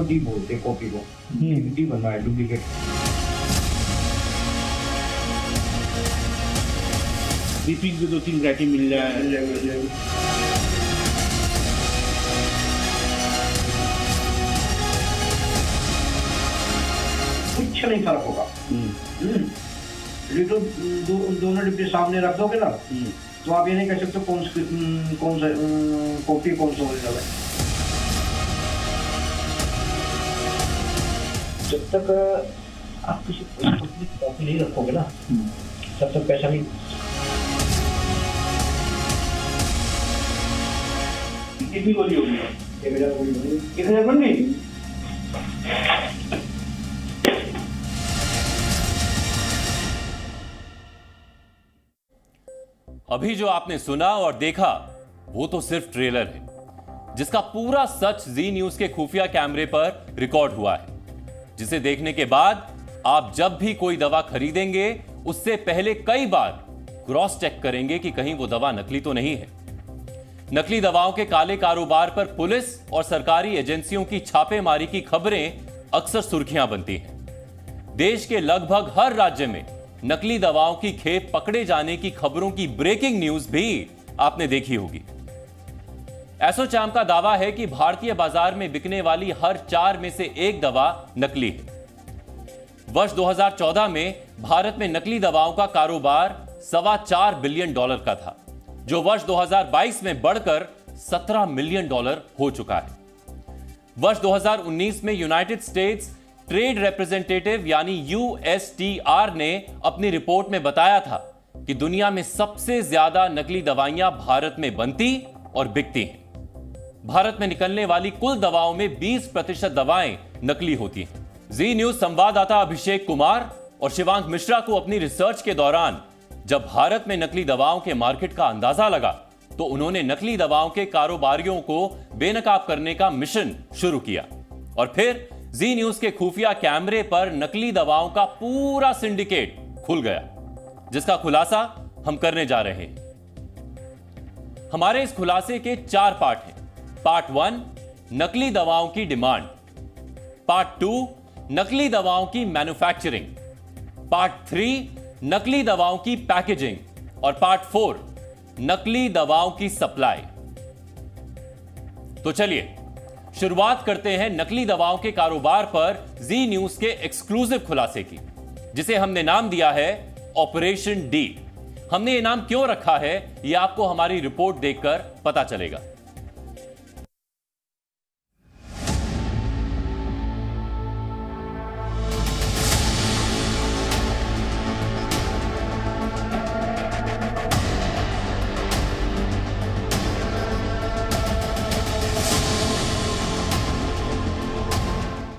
D बोलते copy को, D बनवा है डुप्लीकेट। बीपी की 2-3 वैरायटी मिल जाए। कुछ नहीं फर्क होगा। लीटर दोनों डिब्बे सामने रख दोगे ना, तो आप ये नहीं कह सकते कौन सा कॉपी कौन सा ओरिजिनल है। जब तक आप किसी कॉपी नहीं रखोगे ना, तब तक पैसा नहीं। कितनी गोली होगी? 1000 गोली होगी। 1000 बन गई। अभी जो आपने सुना और देखा वो तो सिर्फ ट्रेलर है, जिसका पूरा सच जी न्यूज के खुफिया कैमरे पर रिकॉर्ड हुआ है, जिसे देखने के बाद आप जब भी कोई दवा खरीदेंगे उससे पहले कई बार क्रॉस चेक करेंगे कि कहीं वो दवा नकली तो नहीं है। नकली दवाओं के काले कारोबार पर पुलिस और सरकारी एजेंसियों की छापेमारी की खबरें अक्सर सुर्खियां बनती हैं। देश के लगभग हर राज्य में नकली दवाओं की खेप पकड़े जाने की खबरों की ब्रेकिंग न्यूज भी आपने देखी होगी। एसोचैम का दावा है कि भारतीय बाजार में बिकने वाली हर 4 में से 1 दवा नकली है। वर्ष 2014 में भारत में नकली दवाओं का कारोबार $4.25 बिलियन का था, जो वर्ष 2022 में बढ़कर $17 मिलियन हो चुका है। वर्ष 2019 में यूनाइटेड स्टेट्स ट्रेड रिप्रेजेंटेटिव यानी USTR ने अपनी रिपोर्ट में बताया था कि दुनिया में सबसे ज्यादा नकली दवाइयां भारत में बनती और बिकती हैं। भारत में निकलने वाली कुल दवाओं में 20% दवाएं नकली होती हैं। जी न्यूज संवाददाता अभिषेक कुमार और शिवांक मिश्रा को अपनी रिसर्च के दौरान जब भारत में नकली दवाओं के मार्केट का अंदाजा लगा, तो उन्होंने नकली दवाओं के कारोबारियों को बेनकाब करने का मिशन शुरू किया और फिर जी न्यूज के खुफिया कैमरे पर नकली दवाओं का पूरा सिंडिकेट खुल गया, जिसका खुलासा हम करने जा रहे हैं। हमारे इस खुलासे के 4 पार्ट हैं। पार्ट 1 नकली दवाओं की डिमांड, पार्ट 2 नकली दवाओं की मैन्युफैक्चरिंग, पार्ट 3 नकली दवाओं की पैकेजिंग और पार्ट 4 नकली दवाओं की सप्लाई। तो चलिए शुरुआत करते हैं नकली दवाओं के कारोबार पर जी न्यूज के एक्सक्लूसिव खुलासे की, जिसे हमने नाम दिया है ऑपरेशन डी। हमने ये नाम क्यों रखा है, यह आपको हमारी रिपोर्ट देखकर पता चलेगा।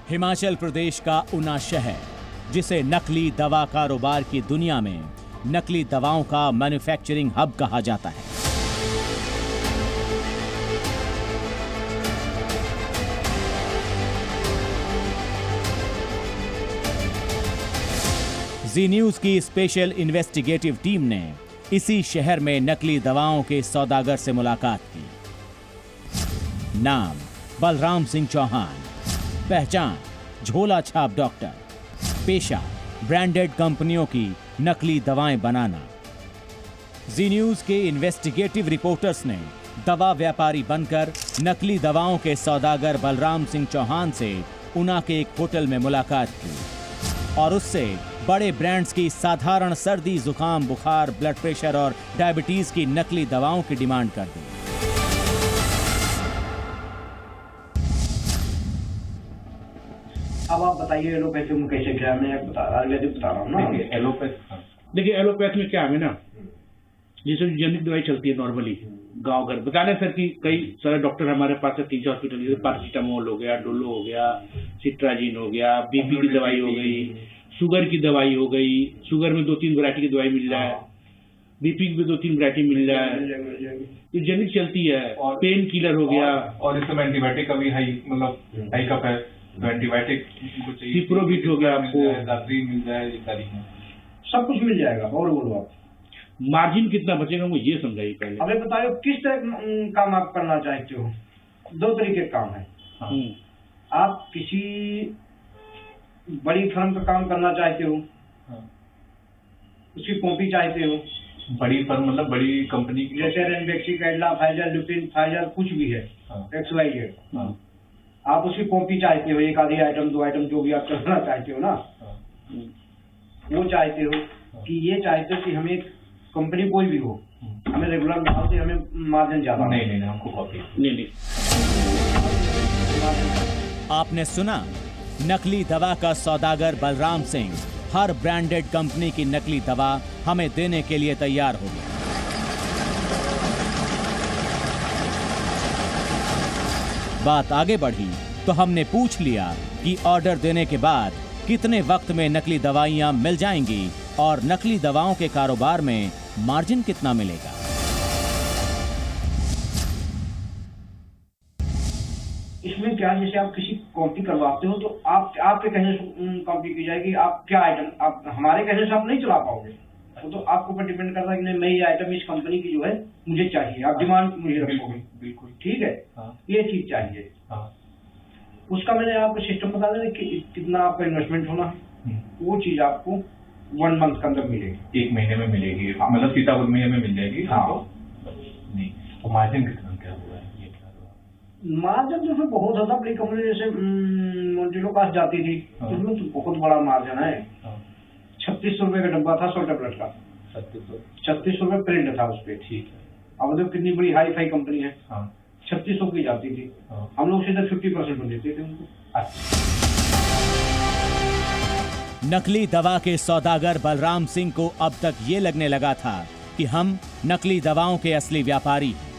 हिमाचल प्रदेश का ऊना शहर, जिसे नकली दवा कारोबार की दुनिया में नकली दवाओं का मैन्युफैक्चरिंग हब कहा जाता है। जी न्यूज की स्पेशल इन्वेस्टिगेटिव टीम ने इसी शहर में नकली दवाओं के सौदागर से मुलाकात की। नाम बलराम सिंह चौहान, पहचान झोला छाप डॉक्टर, पेशा ब्रांडेड कंपनियों की नकली दवाएं बनाना। जी न्यूज के इन्वेस्टिगेटिव रिपोर्टर्स ने दवा व्यापारी बनकर नकली दवाओं के सौदागर बलराम सिंह चौहान से ऊना के एक होटल में मुलाकात की और उससे बड़े ब्रांड्स की साधारण सर्दी, जुकाम, बुखार, ब्लड प्रेशर और डायबिटीज की नकली दवाओं की डिमांड कर दी। अब आप बताइए एलोपैथी में कैसे क्या, मैं बता रहा हूँ ना। देखिए एलोपैथ में क्या है ना, जैसे जेनिक दवाई चलती है नॉर्मली गांव घर, बताने सर कि कई सारे डॉक्टर हमारे पास है, 3 हॉस्पिटल, जैसे पैरासीटामोल हो गया, डोलो हो गया, सिट्राजिन हो गया, बीपी की दवाई हो गई, शुगर की दवाई हो गई, शुगर में 2-3 वैरायटी की दवाई मिल जाए, बीपी की 2-3 वैरायटी मिल जाए, ये जेनिक चलती है। पेन किलर हो गया, और इस समय एंटीबायोटिक का भी हाई कप है, तो एंटीबायोटिक सिप्रोबिट हो गया, आपको मिल जाए, ये सारी सब कुछ मिल जाएगा। और बोलो आप मार्जिन कितना बचेगा वो ये समझाइए पहले। हमें बताओ किस तरह काम आप करना चाहते हो। 2 तरीके के काम है। आप किसी बड़ी फर्म का काम करना चाहते हो, उसकी कॉपी चाहते हो, बड़ी फर्म मतलब बड़ी कंपनी की, जैसे Ranbaxy, Cadila, Pfizer, Lupin, Pfizer, कुछ भी है, XYZ, आप उसकी कॉपी चाहते हो, एक आधी आइटम, 2 आइटम, जो भी आप करना चाहते हो ना, वो चाहते हो कि ये चाहते हो कि हमें कंपनी कोई भी हो, हमें रेगुलर माल से हमें मार्जिन ज्यादा। नहीं, हमको कॉपी नहीं। आपने सुना, नकली दवा का सौदागर बलराम सिंह हर ब्रांडेड कंपनी की नकली दवा हमें देने के लिए तैयार हो गया। बात आगे बढ़ी तो हमने पूछ लिया कि ऑर्डर देने के बाद कितने वक्त में नकली दवाइयां मिल जाएंगी और नकली दवाओं के कारोबार में मार्जिन कितना मिलेगा। इसमें क्या, जैसे आप किसी कॉपी करवाते हो तो आपके कहने से कॉपी की जाएगी, आप क्या आइटम, आप हमारे कहने से आप नहीं चला पाओगे, वो तो आपके ऊपर डिपेंड करता है कि नहीं, मैं ये आइटम इस कंपनी की जो है मुझे चाहिए, आप डिमांड मुझे रखोगे, बिल्कुल ठीक है, ये चीज चाहिए, उसका मैंने आपको सिस्टम बता दें कि कितना आपका इन्वेस्टमेंट होना है, वो चीज आपको 1 मंथ के अंदर मिलेगी, 1 महीने में मिलेगी, मतलब सीतापुर में हमें मिल जाएगी। हाँ। नहीं, और मार्जिन कितना क्या हुआ है, ये क्या हुआ? मार्जिन जो बहुत ज्यादा बड़ी कंपनी जैसे मोन्टिलो पास जाती थी, उसमें तो बहुत बड़ा मार्जिन है। 3600 रुपए का डब्बा था 100 टेबलेट का, 3600 रुपए प्रिंट था उस पर, ठीक है। अब देखो कितनी बड़ी हाई फाई कंपनी है, 3600 की जाती थी, हम लोग सीधे 50% में देते थे उनको। नकली दवा के सौदागर बलराम सिंह को अब तक ये लगने लगा था कि हम नकली दवाओं के असली व्यापारी हैं,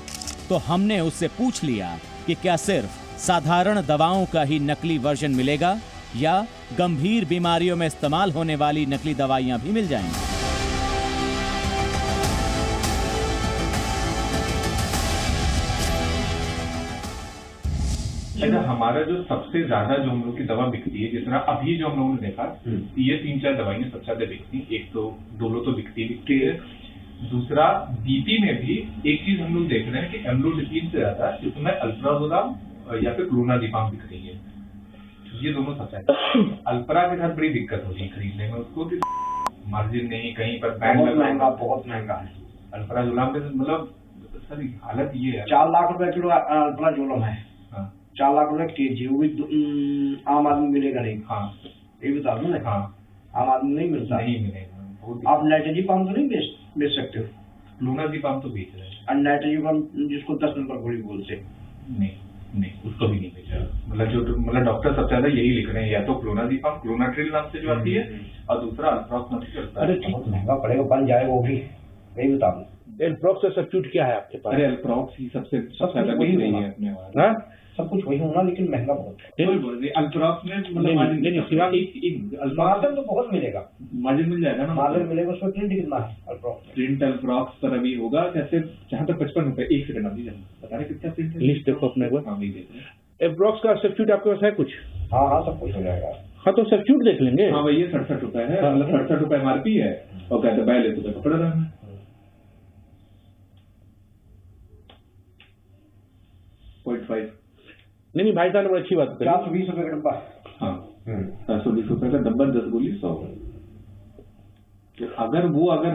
तो हमने उससे पूछ लिया कि क्या सिर्फ साधारण दवाओं का ही नकली वर्जन मिलेगा या गंभीर बीमारियों में इस्तेमाल होने वाली नकली दवाइयां भी मिल जाएंगी। अच्छा, हमारा जो सबसे ज्यादा जो हम लोग की दवा बिकती है, जितना अभी जो हम लोगों ने देखा, ये 3-4 दवाइयां सबसे ज्यादा बिकती, एक तो डोलो तो बिकती है, दूसरा बीपी में भी एक चीज हम लोग देख रहे हैं कि एम्लोडिपिन से ज्यादा इसमें अल्प्राजोलाम या फिर क्लोनाजिपाम बिक रही है, ये दोनों सबसे ज्यादा। अल्प्रा के साथ बड़ी दिक्कत होती है खरीदने में उसको, कि मार्जिन नहीं, कहीं पर बहुत महंगा है। अल्प्राजोलाम के मतलब सर हालत ये है, 4 लाख रुपए किलो अल्प्राजोलम है, 4 लाख रुपए केजी, वो भी आम आदमी मिलेगा नहीं। ये बता दूं ना, आम आदमी नहीं मिलता, नहीं मिलेगा। आप नाइट्रोजिपाम तो नहीं बेच सकते हो, क्लोनाजिपाम तो बेच रहे हैं, और नाइट्रोजिपाम जिसको 10 नंबर गोली बोलते, नहीं उसको भी नहीं बेचा। मतलब डॉक्टर सबसे ज्यादा यही लिख रहे हैं, या तो क्लोनाजिपाम, क्लोनाट्रिल नाम से जो आती है, और दूसरा अल्प्रोक्स नाम से चलता है। बहुत महंगा पड़ेगा, बन जाएगा वो भी, यही बता दूं। एल्प्रोक्स का सब्स्टिट्यूट क्या है आपके पास? अरे एल्प्रोक्स ही सबसे ज्यादा बिक रही है अपने वहाँ, सब कुछ वही होना, लेकिन महंगा बहुत है। अल्प्रोक्स में मतलब मार्जिन तो बहुत मिलेगा, मार्जिन मिल जाएगा ना, मार्जिन मिलेगा। उसमें प्रिंट कितना है अल्प्रोक्स? प्रिंट अल्प्रोक्स पर अभी होगा जैसे जहाँ तक 55 रुपए। 1 सेकंड अभी बता रहे कितना प्रिंट है, लिस्ट देखो अपने को। हाँ, देख रहे हैं। एल्प्रोक्स का सब्स्टिट्यूट आपके पास है कुछ? हाँ, सब कुछ हो जाएगा। हाँ, तो सब्स्टिट्यूट देख लेंगे। हाँ भैया, 67 रुपए है, मतलब 67 रुपए MRP है, और कहते 42 रुपए कपड़ा दाम है। 0.5 नहीं भाई साहब, बड़ी अच्छी बात है। 420 रुपए का डब्बा। हाँ, 420 रुपए का डब्बा, 10 गोली 100। तो अगर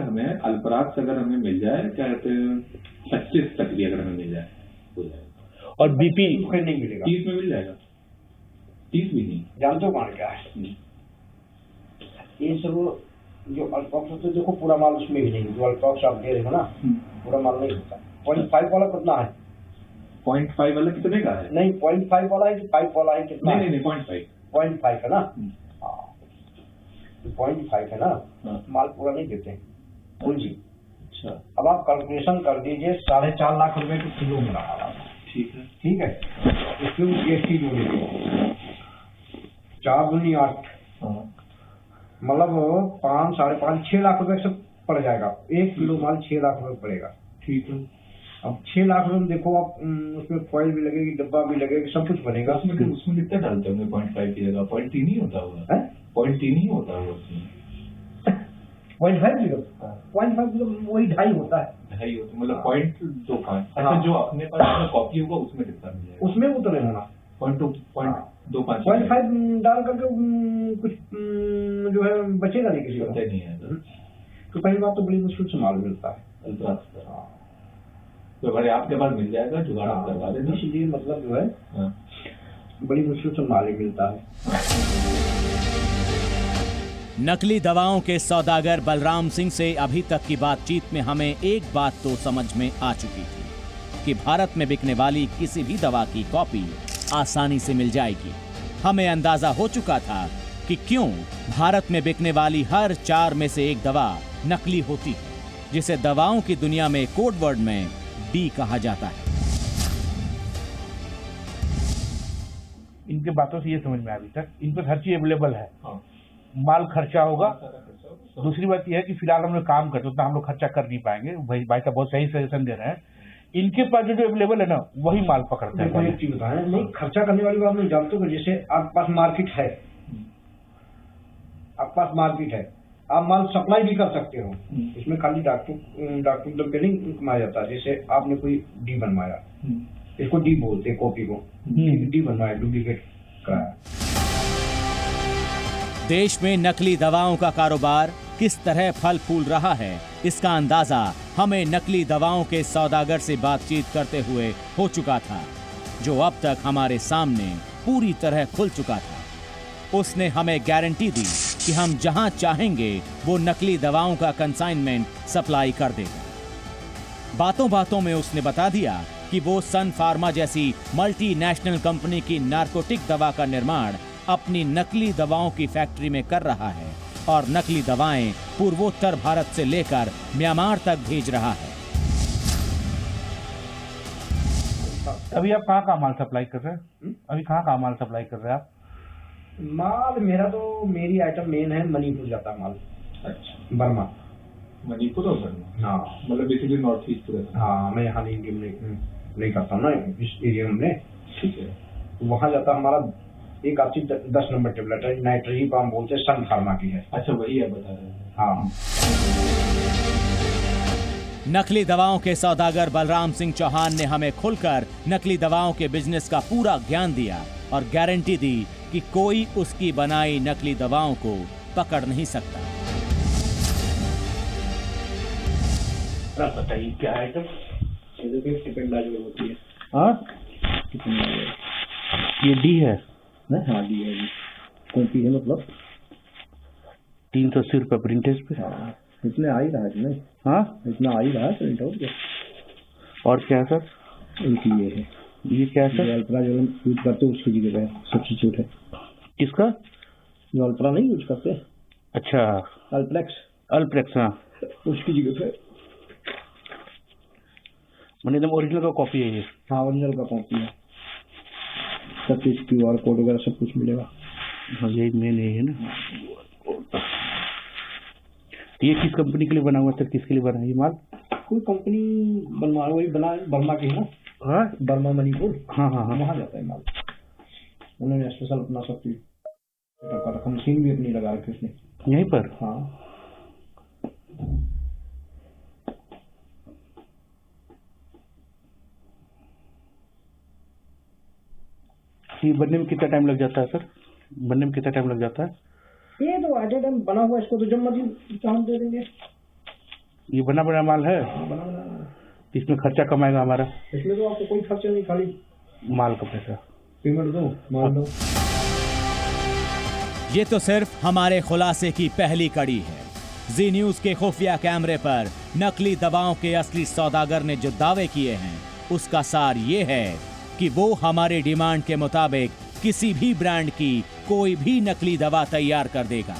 हमें अल्प्राक्स अगर हमें मिल जाए, क्या कहते हैं 25 तक भी अगर हमें मिल जाए, हो जाएगा। और बीपी नहीं मिलेगा, 30 में मिल जाएगा, 30 भी नहीं। जानते हो कौन क्या है ये सब जो अल्प्रोक्स होते हैं, देखो पूरा माल उसमें भी नहीं, जो अल्प्रोक्स आप दे रहे हो ना, पूरा माल नहीं होता। 0.5 वाला कितना है? 0.5 वाला कितने का है? नहीं, 0.5 वाला है कि 5 वाला है, कितना? नहीं, 0.5 0.5 है ना। हाँ, 0.5 है ना, माल पूरा नहीं देते पूंजी। अच्छा, अब आप कैलकुलेशन कर दीजिए, 4.5 लाख रुपए की किलो में रहा। ठीक है, ठीक है, इसमें GST जो लीजिए 4 दूनी 8, मतलब 5, 5.5, 6 लाख रुपए से पड़ जाएगा। 1 किलो माल 6 लाख रुपए पड़ेगा। ठीक है। अब 6 लाख रुपए देखो आप, उसमें फॉइल भी लगेगी, डब्बा भी लगेगा, सब कुछ बनेगा। उसमें कितना डालते होंगे? 0.5 की जगह 0.3 ही होता होगा। 0.3 ही होता होगा उसमें। 0.5 किलो वही 2.5 होता है। 2.5 होता, मतलब 0.25। अच्छा, जो अपने पास कॉपी होगा उसमें कितना मिल जाएगा? उसमें वो तो नहीं होना, 0.2 पॉइंट 5 डाल करके कुछ जो है बचेगा नहीं किसी को, नहीं है तो पहली बात तो बड़ी मुश्किल से माल मिलता है। तो भाई आपके पास मिल जाएगा, जुगाड़ आप करवा देना, इसीलिए मतलब जो है बड़ी मुश्किल से माल ही मिलता है। नकली दवाओं के सौदागर बलराम सिंह से अभी तक की बातचीत में हमें एक बात तो समझ में आ चुकी थी कि भारत में बिकने वाली किसी भी दवा की कॉपी आसानी से मिल जाएगी। हमें अंदाजा हो चुका था कि क्यों भारत में बिकने वाली हर 4 में से एक दवा नकली होती है, जिसे दवाओं की दुनिया में कोड वर्ड में डी कहा जाता है। इनके बातों से ये समझ में आया अभी तक इन पर हर चीज अवेलेबल है, माल खर्चा होगा। दूसरी बात यह है कि फिलहाल हम लोग काम करते उतना हम लोग खर्चा कर नहीं पाएंगे। भाई का बहुत सही सजेशन दे रहे हैं। इनके पास जो अवेलेबल है ना वही माल पकड़ते हैं। एक चीज बताएं, नहीं खर्चा करने वाली बात नहीं जानते हो, जैसे आपके पास मार्केट है, आपके पास मार्केट है, आप माल सप्लाई भी कर सकते हो। इसमें खाली डॉक्टर दम पे नहीं कमाया जाता। जैसे आपने कोई डी बनवाया, इसको डी बोलते हैं कॉपी को, डी बनवाया, डुप्लीकेट कराया। देश में नकली दवाओं का कारोबार किस तरह फल फूल रहा है, इसका अंदाजा हमें नकली दवाओं के सौदागर से बातचीत करते हुए हो चुका था, जो अब तक हमारे सामने पूरी तरह खुल चुका था। उसने हमें गारंटी दी कि हम जहां चाहेंगे वो नकली दवाओं का कंसाइनमेंट सप्लाई कर देगा। बातों बातों में उसने बता दिया कि वो सन फार्मा जैसी मल्टीनेशनल कंपनी की नारकोटिक दवा का निर्माण अपनी नकली दवाओं की फैक्ट्री में कर रहा है और नकली दवाएं पूर्वोत्तर भारत से लेकर म्यांमार तक भेज रहा है। अभी आप कहाँ का माल सप्लाई कर रहे हैं? अभी कहाँ का माल सप्लाई कर रहे हैं आप? माल मेरा तो मेरी आइटम मेन है, मणिपुर जाता है माल। अच्छा, बर्मा। मणिपुर और बर्मा, हाँ मतलब बेसिकली नॉर्थ ईस्ट पूरा। हाँ, मैं यहाँ नहीं करता हूँ ना इस एरिया में। ठीक है, वहाँ जाता हमारा एक आपसी 10 नंबर टेबलेट है, नाइट्रोजीपाम बोलते हैं, सन फार्मा की है। अच्छा, वही आप बता रहे हैं। हाँ। नकली दवाओं के सौदागर बलराम सिंह चौहान ने हमें खुलकर नकली दवाओं के बिजनेस का पूरा ज्ञान दिया और गारंटी दी कि कोई उसकी बनाई नकली दवाओं को पकड़ नहीं सकता। बताइए क्या आइटम? होती है। हाँ, ये डी है। हाँ, डी है, कॉपी है, मतलब 380 रुपये प्रिंटेज पे। हाँ, इतने आ ही रहा है नहीं? हाँ, इतना आ ही रहा है प्रिंट आउट क्या? और क्या है सर? एक ये है, ये क्या है सर? अल्ट्रा जो हम यूज करते हैं उसकी जगह पे सब्स्टिट्यूट है। किसका? जो अल्ट्रा नहीं यूज करते, अच्छा, अल्प्रेक्स। हाँ, उसकी जगह पे मैंने एकदम ओरिजिनल का कॉपी है ये। हाँ, ओरिजिनल का कॉपी है, सब चीज QR कोड वगैरह सब कुछ मिलेगा। हाँ, यही मेन है ना। ये किस कंपनी के लिए बना हुआ सर? किसके लिए बना है ये माल? कोई कंपनी बनवा, वही बना बर्मा की है ना। हाँ, बर्मा मणिपुर। हाँ हाँ हाँ, वहाँ जाता है माल। उन्होंने स्पेशल अपना सब चीज रखा, मशीन भी अपनी लगा रखी उसने यहीं पर। हाँ, ये बनने में कितना टाइम लग जाता है सर? बनने में कितना टाइम लग जाता है? ये तो एट ए टाइम बना हुआ, इसको तो जब मर्जी हम दे देंगे। ये बना बना माल है, बना इसमें खर्चा कमाएगा हमारा? इसमें तो आपको कोई खर्चा नहीं, खाली माल का पैसा, पेमेंट दो, माल दो। ये तो सिर्फ हमारे खुलासे की पहली कड़ी है। जी न्यूज के खुफिया कैमरे पर नकली दवाओं के असली सौदागर ने जो दावे किए हैं उसका सार ये है कि वो हमारे डिमांड के मुताबिक किसी भी ब्रांड की कोई भी नकली दवा तैयार कर देगा।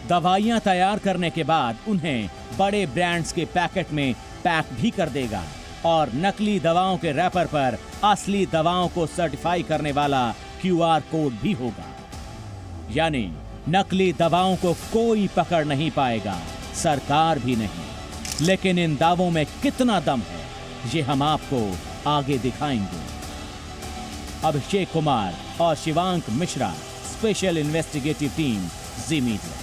दवाइयां तैयार करने के बाद उन्हें बड़े ब्रांड्स के पैकेट में पैक भी कर देगा और नकली दवाओं के रैपर पर असली दवाओं को सर्टिफाई करने वाला QR कोड भी होगा। यानी नकली दवाओं को कोई पकड़ नहीं पाएगा, सरकार भी नहीं। लेकिन इन दावों में कितना दम है ये हम आपको आगे दिखाएंगे। अभिषेक कुमार और Shivank Mishra, special investigative team, Zee media.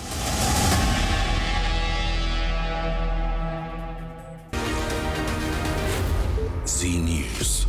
Zee news.